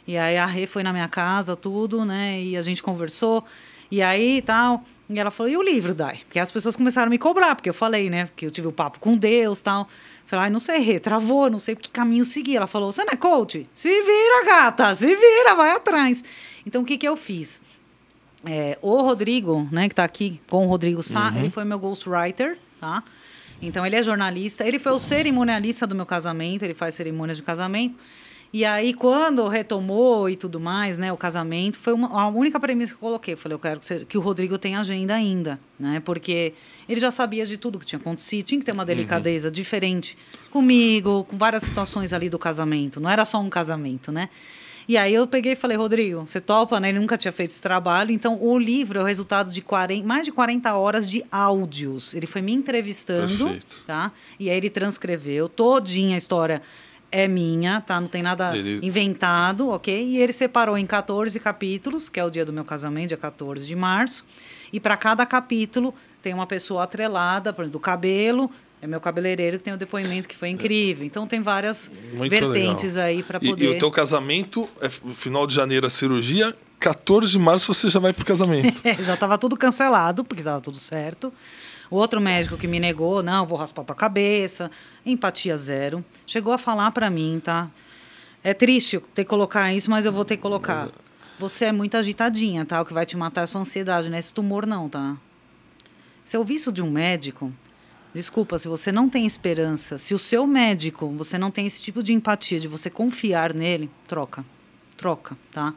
E aí a Rê foi na minha casa, tudo, né? E a gente conversou, e aí tal, e ela falou, e o livro, Dai? Porque as pessoas começaram a me cobrar, porque eu falei, né? Que eu tive o papo com Deus, tal. Falei, não sei, Rê, travou, não sei que caminho seguir. Ela falou, você não é coach? Se vira, gata, se vira, vai atrás. Então, o que eu fiz? O Rodrigo, né, que está aqui com o Rodrigo Sá, ele foi meu ghostwriter, tá? Então, ele é jornalista. Ele foi o cerimonialista do meu casamento. Ele faz cerimônias de casamento. E aí, quando retomou e tudo mais, né, o casamento, foi a única premissa que eu coloquei. Eu falei, eu quero que o Rodrigo tenha agenda ainda, né? Porque ele já sabia de tudo que tinha acontecido. Tinha que ter uma delicadeza diferente comigo, com várias situações ali do casamento. Não era só um casamento, né? E aí eu peguei e falei, Rodrigo, você topa, né? Ele nunca tinha feito esse trabalho. Então, o livro é o resultado de mais de 40 horas de áudios. Ele foi me entrevistando, tá? E aí ele transcreveu todinha a história. É minha, tá? Não tem nada inventado, ok? E ele separou em 14 capítulos, que é o dia do meu casamento, dia 14 de março. E para cada capítulo tem uma pessoa atrelada, por exemplo, do cabelo. É meu cabeleireiro que tem o depoimento que foi incrível. Então, tem várias vertentes aí para poder... E o teu casamento é final de janeiro a cirurgia, 14 de março você já vai pro casamento. Já estava tudo cancelado, porque estava tudo certo. O outro médico que me negou, não, vou raspar tua cabeça, empatia zero. Chegou a falar para mim, tá? É triste ter que colocar isso, mas eu vou ter que colocar. você é muito agitadinha, tá? O que vai te matar é a sua ansiedade, não é esse tumor não, tá? Se eu ouvir isso de um médico, desculpa, se você não tem esperança, se o seu médico, você não tem esse tipo de empatia, de você confiar nele, troca, tá?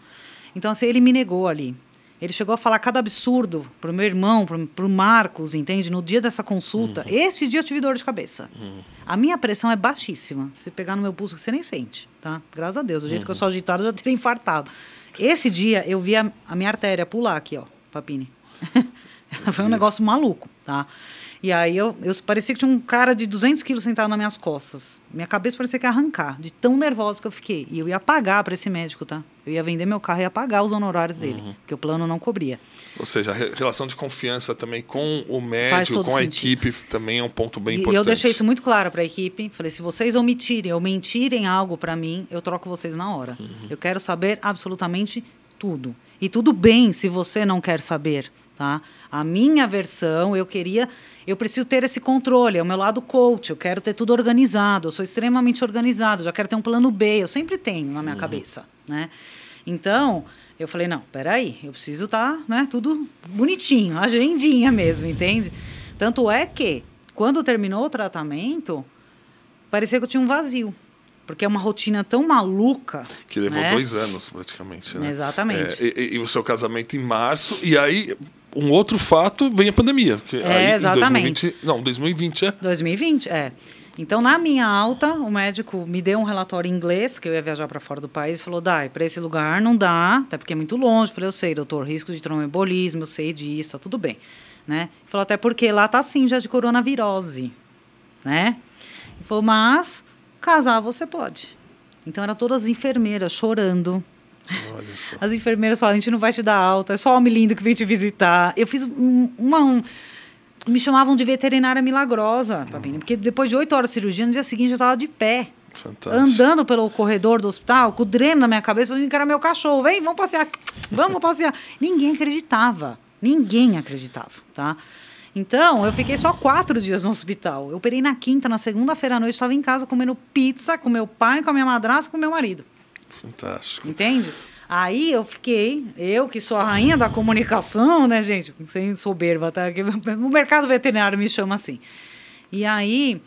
Então, assim, ele me negou ali. Ele chegou a falar cada absurdo pro meu irmão, pro Marcos, entende? No dia dessa consulta. Esse dia eu tive dor de cabeça. A minha pressão é baixíssima. Se pegar no meu pulso, você nem sente, tá? Graças a Deus. Do jeito que eu sou agitada, eu já teria infartado. Esse dia, eu vi a minha artéria pular aqui, ó, Papini. Foi um negócio maluco, tá? E aí, eu parecia que tinha um cara de 200 quilos sentado nas minhas costas. Minha cabeça parecia que ia arrancar, de tão nervosa que eu fiquei. E eu ia pagar para esse médico, tá? Eu ia vender meu carro e ia pagar os honorários dele, porque o plano não cobria. Ou seja, a relação de confiança também com o médico, com a equipe, também é um ponto bem importante. E eu deixei isso muito claro para a equipe. Falei, se vocês omitirem ou mentirem algo para mim, eu troco vocês na hora. Eu quero saber absolutamente tudo. E tudo bem se você não quer saber, tá? A minha versão, eu preciso ter esse controle, é o meu lado coach, eu quero ter tudo organizado, eu sou extremamente organizado, já quero ter um plano B, eu sempre tenho na minha cabeça, né? Então, eu falei, não, peraí, eu preciso estar, né, tudo bonitinho, agendinha mesmo, entende? Tanto é que, quando terminou o tratamento, parecia que eu tinha um vazio. Porque é uma rotina tão maluca. Que levou né? 2 anos, praticamente. Né? Exatamente. E o seu casamento em março, e aí um outro fato vem a pandemia. Aí, exatamente. 2020 é? 2020, é. Então, na minha alta, o médico me deu um relatório em inglês, que eu ia viajar para fora do país, e falou, Dai, para esse lugar não dá, até porque é muito longe. Eu falei, eu sei, doutor, risco de tromboembolismo, eu sei disso, tá tudo bem. Né? Ele falou, até porque lá tá assim, já de coronavirose. Né? Ele falou, mas casar você pode. Então, eram todas as enfermeiras chorando. Olha só. As enfermeiras falaram, a gente não vai te dar alta, é só homem lindo que vem te visitar. Eu fiz me chamavam de veterinária milagrosa, porque depois de 8 horas de cirurgia, no dia seguinte eu estava de pé. Fantástico. Andando pelo corredor do hospital, com o dreno na minha cabeça, falando que era meu cachorro. Vem, vamos passear. Vamos passear. Ninguém acreditava. Tá? Então, eu fiquei só 4 dias no hospital. Eu operei na quinta, na segunda-feira à noite, estava em casa comendo pizza com meu pai, com a minha madrasta e com meu marido. Fantástico. Entende? Aí eu que sou a rainha da comunicação, né, gente? Sem soberba, tá? O mercado veterinário me chama assim. E aí,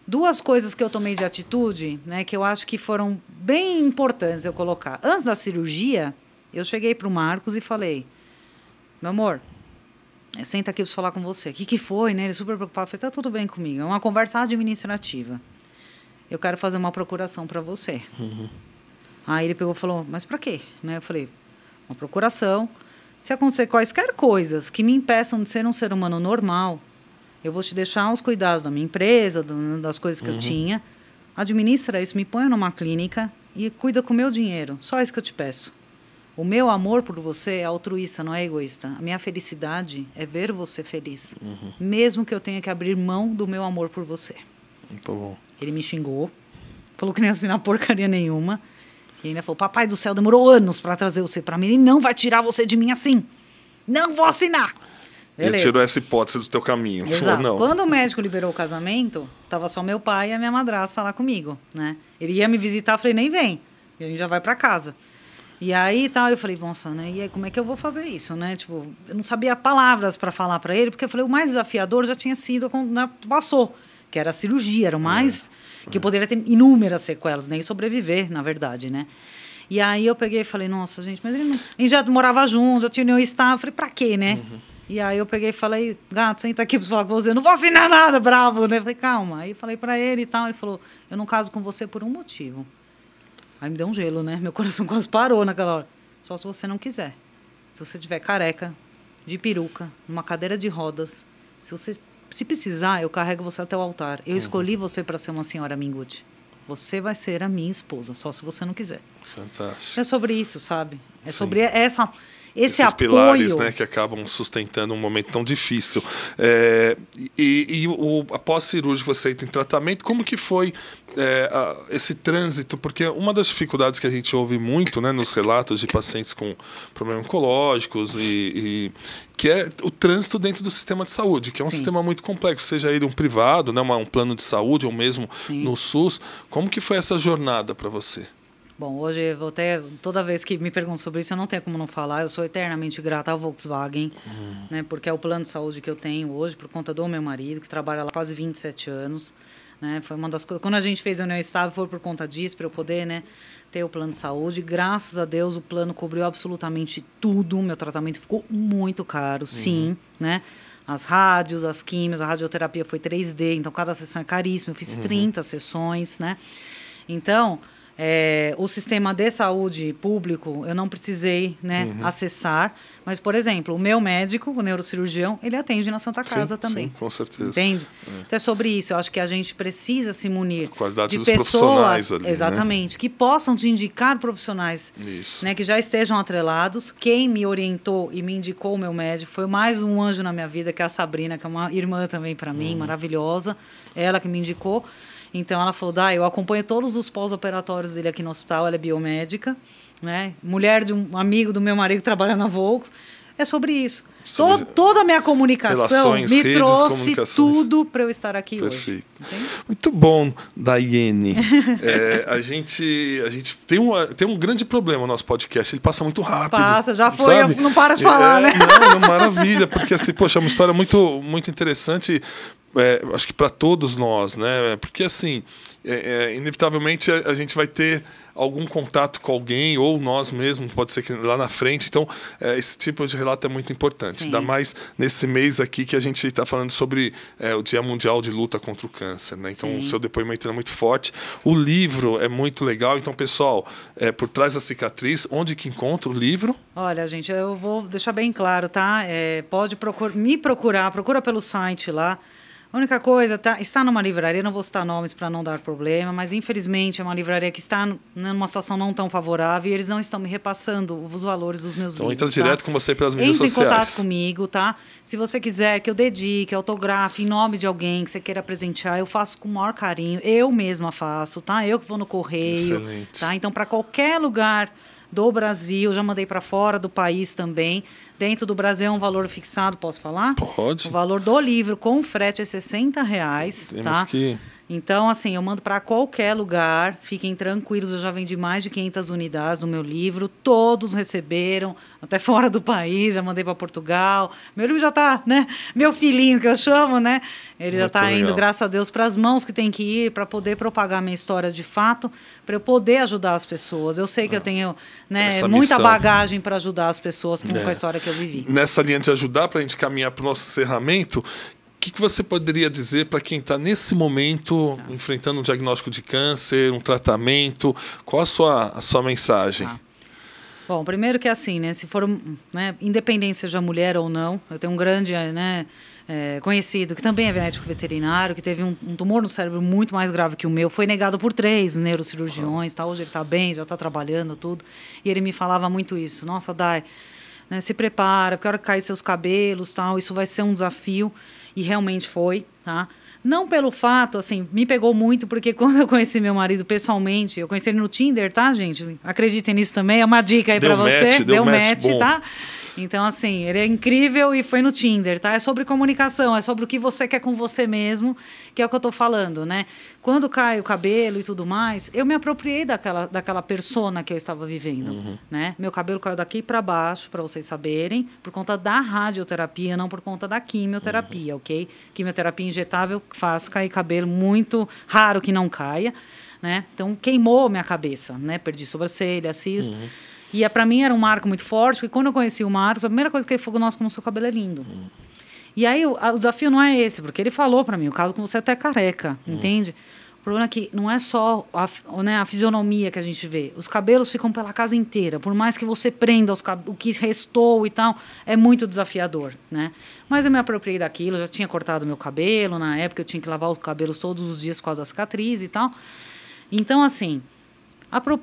2 coisas que eu tomei de atitude, né, que eu acho que foram bem importantes eu colocar. Antes da cirurgia, eu cheguei para o Marcos e falei, meu amor, senta aqui para falar com você. O que foi, né? Ele super preocupado. Eu falei, tá tudo bem comigo. É uma conversa administrativa. Eu quero fazer uma procuração para você. Aí ele pegou e falou, mas para quê? Né? Eu falei, uma procuração. Se acontecer quaisquer coisas que me impeçam de ser um ser humano normal, eu vou te deixar aos cuidados da minha empresa, das coisas que eu tinha. Administra isso, me põe numa clínica e cuida com o meu dinheiro. Só isso que eu te peço. O meu amor por você é altruísta, não é egoísta. A minha felicidade é ver você feliz. Mesmo que eu tenha que abrir mão do meu amor por você. Muito bom. Ele me xingou, falou que nem assinar porcaria nenhuma. E ainda falou, papai do céu, demorou anos para trazer você para mim. Ele não vai tirar você de mim assim. Não vou assinar. Ele tirou essa hipótese do teu caminho. Exato. Não. Quando o médico liberou o casamento, tava só meu pai e a minha madrasta lá comigo, né? Ele ia me visitar, eu falei, nem vem. E a gente já vai para casa. E aí, tal, eu falei, nossa, né? E aí, como é que eu vou fazer isso, né? Tipo, eu não sabia palavras para falar para ele, porque eu falei, o mais desafiador já tinha sido quando passou, que era a cirurgia, era o mais... que eu poderia ter inúmeras sequelas, nem sobreviver, na verdade, né? E aí eu peguei e falei, nossa, gente, mas ele não... A gente já morava juntos, já tinha união estável, eu falei, pra quê, né? E aí eu peguei e falei, gato, senta aqui pra falar com você, eu não vou assinar nada, bravo, né? Eu falei, calma. Aí falei pra ele e tal, ele falou, eu não caso com você por um motivo. Aí me deu um gelo, né? Meu coração quase parou naquela hora. Só se você não quiser. Se você tiver careca, de peruca, numa cadeira de rodas, se precisar, eu carrego você até o altar. Eu escolhi você para ser uma senhora Minguti. Você vai ser a minha esposa, só se você não quiser. Fantástico. É sobre isso, sabe? É Sim. sobre esse esses apoio. pilares, né, que acabam sustentando um momento tão difícil. Após cirúrgico, você entra em tratamento, como que foi esse trânsito? Porque uma das dificuldades que a gente ouve muito, né, nos relatos de pacientes com problemas oncológicos que é o trânsito dentro do sistema de saúde, que é um sistema muito complexo, seja ele um privado, né, um plano de saúde ou mesmo no SUS. Como que foi essa jornada para você? Bom, hoje eu vou até, toda vez que me perguntam sobre isso, eu não tenho como não falar. Eu sou eternamente grata à Volkswagen, né? Porque é o plano de saúde que eu tenho hoje por conta do meu marido, que trabalha lá há quase 27 anos. Né? Foi uma das coisas. Quando a gente fez a União Estável, foi por conta disso, para eu poder, né, ter o plano de saúde. Graças a Deus, o plano cobriu absolutamente tudo. Meu tratamento ficou muito caro, sim, né? As rádios, as químios, a radioterapia foi 3D, então cada sessão é caríssima. Eu fiz 30 sessões, né? Então, o sistema de saúde público, eu não precisei, né, acessar. Mas, por exemplo, o meu médico, o neurocirurgião, ele atende na Santa Casa também. Sim, com certeza. Entende? Então, é sobre isso. Eu acho que a gente precisa se munir qualidade de dos pessoas, profissionais ali, exatamente, que possam te indicar profissionais, né, que já estejam atrelados. Quem me orientou e me indicou o meu médico foi mais um anjo na minha vida, que é a Sabrina, que é uma irmã também para mim, maravilhosa. Ela que me indicou. Então, ela falou, eu acompanho todos os pós-operatórios dele aqui no hospital, ela é biomédica, né? Mulher de um amigo do meu marido que trabalha na Volks. É sobre isso. Toda a minha comunicação me trouxe tudo para eu estar aqui hoje. Entende? Muito bom, Daiane. A gente tem um grande problema no nosso podcast. Ele passa muito rápido. Passa, já foi, não para de falar, né? Não, maravilha, porque assim, poxa, é uma história muito, muito interessante. Acho que para todos nós, né? Porque assim, inevitavelmente a gente vai ter algum contato com alguém, ou nós mesmos, pode ser que lá na frente. Então, esse tipo de relato é muito importante. Sim. Ainda mais nesse mês aqui que a gente está falando sobre o Dia Mundial de Luta contra o Câncer, né? Então, o seu depoimento é muito forte. O livro é muito legal. Então, pessoal, Por Trás da Cicatriz, onde que encontra o livro? Olha, gente, eu vou deixar bem claro, tá? Pode me procurar, procura pelo site lá. A única coisa, está numa livraria, não vou citar nomes para não dar problema, mas infelizmente é uma livraria que está numa situação não tão favorável e eles não estão me repassando os valores dos meus livros. Então entra direto com você pelas mídias sociais. Entre em contato comigo, tá? Se você quiser que eu dedique, autografe em nome de alguém que você queira presentear, eu faço com o maior carinho. Eu mesma faço, tá? Eu que vou no correio. Excelente. Tá? Então, para qualquer lugar do Brasil, já mandei para fora do país também. Dentro do Brasil é um valor fixado, posso falar? Pode. O valor do livro com frete é R$60, Temos tá? que... Então, assim, eu mando para qualquer lugar, fiquem tranquilos, eu já vendi mais de 500 unidades do meu livro, todos receberam, até fora do país, já mandei para Portugal. Meu livro já está, né? Meu filhinho, que eu chamo, né? Ele já está indo, graças a Deus, para as mãos que tem que ir, para poder propagar a minha história de fato, para eu poder ajudar as pessoas. Eu sei que eu tenho, né, muita bagagem para ajudar as pessoas com a história que eu vivi. Nessa linha de ajudar, para a gente caminhar para o nosso encerramento, o que você poderia dizer para quem está nesse momento enfrentando um diagnóstico de câncer, um tratamento? Qual a sua mensagem? Bom, primeiro que assim, né, se for, né, independente seja mulher ou não, eu tenho um grande, né, conhecido que também é médico veterinário, que teve um tumor no cérebro muito mais grave que o meu, foi negado por 3 neurocirurgiões, tá? Hoje ele está bem, já está trabalhando, tudo, e ele me falava muito isso. Nossa, Dai, né, se prepara, porque a hora que cair seus cabelos, tal, isso vai ser um desafio. E realmente foi, tá? Não pelo fato, assim, me pegou muito, porque quando eu conheci meu marido pessoalmente, eu conheci ele no Tinder, tá, gente? Acreditem nisso também, é uma dica aí pra você. Deu match, tá? Então, assim, ele é incrível e foi no Tinder, tá? É sobre comunicação, é sobre o que você quer com você mesmo, que é o que eu tô falando, né? Quando cai o cabelo e tudo mais, eu me apropriei daquela persona que eu estava vivendo, né? Meu cabelo caiu daqui para baixo, para vocês saberem, por conta da radioterapia, não por conta da quimioterapia, ok? Quimioterapia injetável faz cair cabelo, muito raro que não caia, né? Então, queimou minha cabeça, né? Perdi sobrancelha, cílios. E para mim era um marco muito forte, porque quando eu conheci o Marcos, a primeira coisa que ele falou, nossa, como o seu cabelo é lindo. E aí o desafio não é esse, porque ele falou para mim, o caso com você é até careca, entende? O problema é que não é só a fisionomia que a gente vê. Os cabelos ficam pela casa inteira. Por mais que você prenda o que restou e tal, é muito desafiador, né? Mas eu me apropriei daquilo, já tinha cortado meu cabelo, na época eu tinha que lavar os cabelos todos os dias por causa da cicatriz e tal. Então, assim...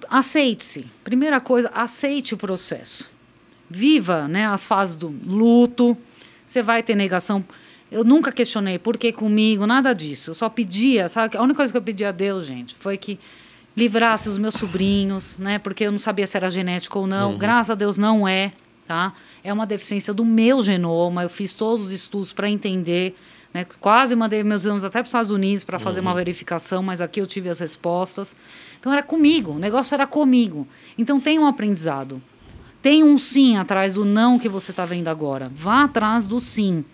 Aceite-se. Primeira coisa, aceite o processo. Viva, né, as fases do luto. Você vai ter negação. Eu nunca questionei por que comigo, nada disso. Eu só pedia, sabe? A única coisa que eu pedi a Deus, gente, foi que livrasse os meus sobrinhos, né? Porque eu não sabia se era genético ou não. Graças a Deus não é, tá? É uma deficiência do meu genoma. Eu fiz todos os estudos para entender, né? Quase mandei meus exames até para os Estados Unidos para fazer uma verificação, mas aqui eu tive as respostas. Então era comigo, o negócio era comigo. Então tem um aprendizado. Tem um sim atrás do não que você está vendo agora. Vá atrás do sim.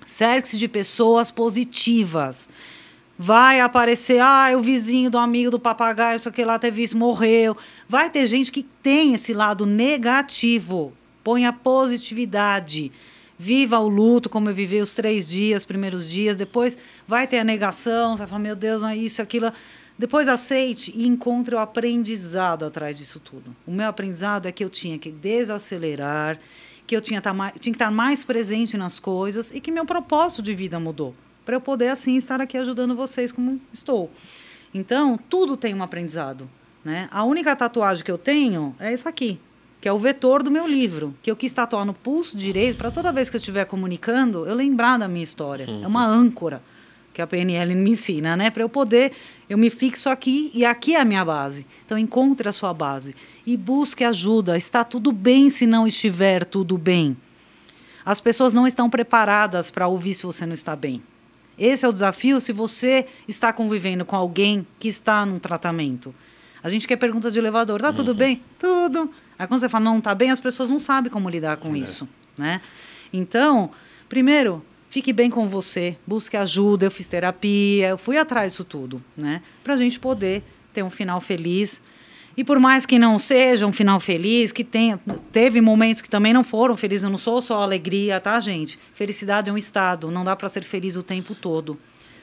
Cerque-se de pessoas positivas. Vai aparecer, o vizinho do amigo do papagaio, isso aqui lá teve isso, morreu. Vai ter gente que tem esse lado negativo. Ponha positividade. Viva o luto, como eu vivi os 3 dias, primeiros dias. Depois vai ter a negação, você vai falar, meu Deus, não é isso, aquilo. Depois aceite e encontre o aprendizado atrás disso tudo. O meu aprendizado é que eu tinha que desacelerar, que eu tinha que estar mais presente nas coisas e que meu propósito de vida mudou. Para eu poder, assim, estar aqui ajudando vocês como estou. Então, tudo tem um aprendizado, né? A única tatuagem que eu tenho é essa aqui, que é o vetor do meu livro, que eu quis tatuar no pulso direito para toda vez que eu estiver comunicando, eu lembrar da minha história. É uma âncora que a PNL me ensina, né? Para eu poder, eu me fixo aqui e aqui é a minha base. Então, encontre a sua base e busque ajuda. Está tudo bem se não estiver tudo bem. As pessoas não estão preparadas para ouvir se você não está bem. Esse é o desafio se você está convivendo com alguém que está num tratamento. A gente quer pergunta de elevador, tá tudo bem? Tudo. Aí quando você fala não está bem, as pessoas não sabem como lidar com isso, né? Então, primeiro, fique bem com você, busque ajuda, eu fiz terapia, eu fui atrás disso tudo, né? Para a gente poder ter um final feliz. E por mais que não seja um final feliz, que teve momentos que também não foram felizes, eu não sou só alegria, tá, gente? Felicidade é um estado, não dá para ser feliz o tempo todo,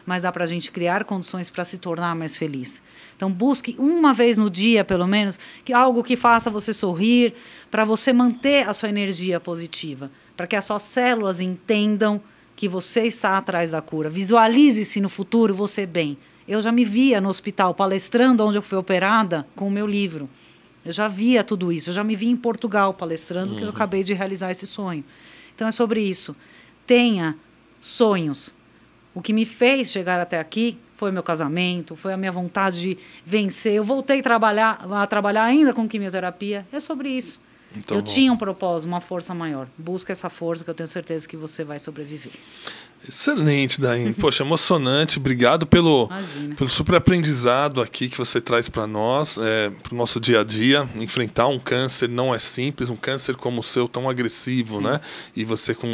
mas dá para a gente criar condições para se tornar mais feliz. Então, busque uma vez no dia, pelo menos, algo que faça você sorrir, para você manter a sua energia positiva, para que as suas células entendam que você está atrás da cura. Visualize-se no futuro você bem. Eu já me via no hospital palestrando onde eu fui operada com o meu livro. Eu já via tudo isso. Eu já me vi em Portugal palestrando, que eu acabei de realizar esse sonho. Então, é sobre isso. Tenha sonhos. O que me fez chegar até aqui foi meu casamento, foi a minha vontade de vencer. Eu voltei a trabalhar ainda com quimioterapia. É sobre isso. Então, eu tinha um propósito, uma força maior. Busca essa força que eu tenho certeza que você vai sobreviver. Excelente, Daiane. Poxa, emocionante. Obrigado pelo super aprendizado aqui que você traz para nós, para o nosso dia a dia. Enfrentar um câncer não é simples, um câncer como o seu, tão agressivo, né? E você com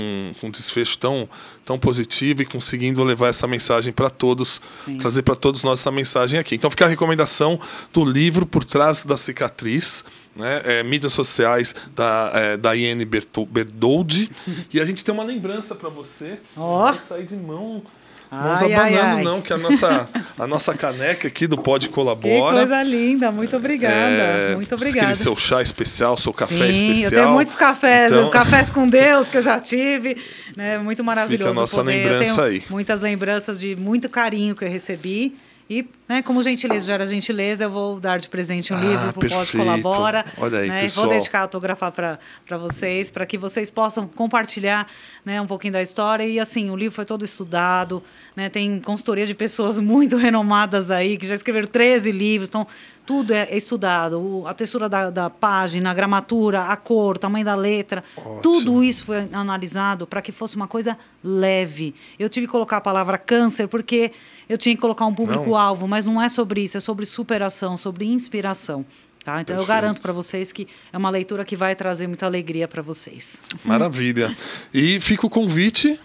um desfecho tão positivo e conseguindo levar essa mensagem para todos, trazer para todos nós essa mensagem aqui. Então fica a recomendação do livro Por Trás da Cicatriz, né? Mídias sociais da Daiane Berdoldi. E a gente tem uma lembrança para você. Não vai sair de mãos abanando, não, que a nossa caneca aqui do Pode Colabora. Que coisa linda, muito obrigada. Muito obrigada. Aquele seu chá especial, seu café especial. Eu tenho muitos cafés, cafés com Deus que eu já tive, né? Muito maravilhoso. Fica a nossa lembrança aí. Muitas lembranças de muito carinho que eu recebi. E, né, como gentileza gera gentileza, eu vou dar de presente um livro para o Pode Colabora. Olha aí, né? pessoal. Vou dedicar a autografar para vocês, para que vocês possam compartilhar, né, um pouquinho da história. E, assim, o livro foi todo estudado, né? Tem consultoria de pessoas muito renomadas aí, que já escreveram 13 livros. Então, tudo é estudado. A textura da página, a gramatura, a cor, o tamanho da letra. Ótimo. Tudo isso foi analisado para que fosse uma coisa leve. Eu tive que colocar a palavra câncer porque eu tinha que colocar um público-alvo, mas não é sobre isso, é sobre superação, sobre inspiração. Tá? Então, eu garanto para vocês que é uma leitura que vai trazer muita alegria para vocês. Maravilha. E fica o convite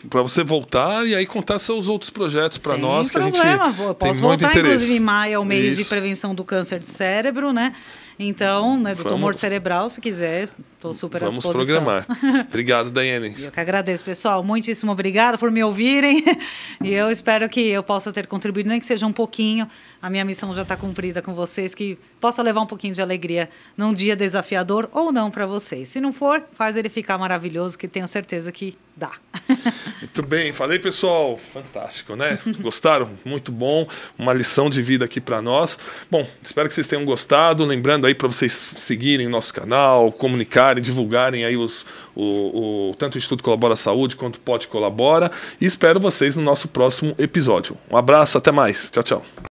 para você voltar e aí contar seus outros projetos para nós, que a gente tem muito interesse. Inclusive, em maio é o mês de prevenção do câncer de cérebro, né? Então, né, do tumor cerebral, se quiser, estou super à disposição. Vamos programar. Obrigado, Daiane. Eu que agradeço, pessoal. Muitíssimo obrigada por me ouvirem. E eu espero que eu possa ter contribuído, nem que seja um pouquinho. A minha missão já está cumprida com vocês, que possa levar um pouquinho de alegria num dia desafiador ou não para vocês. Se não for, faz ele ficar maravilhoso, que tenho certeza que dá. Muito bem. Falei, pessoal. Fantástico, né? Gostaram? Muito bom. Uma lição de vida aqui para nós. Bom, espero que vocês tenham gostado. Lembrando aí para vocês seguirem o nosso canal, comunicarem, divulgarem aí tanto o Instituto Colabora Saúde quanto o Pode Colabora. E espero vocês no nosso próximo episódio. Um abraço, até mais. Tchau, tchau.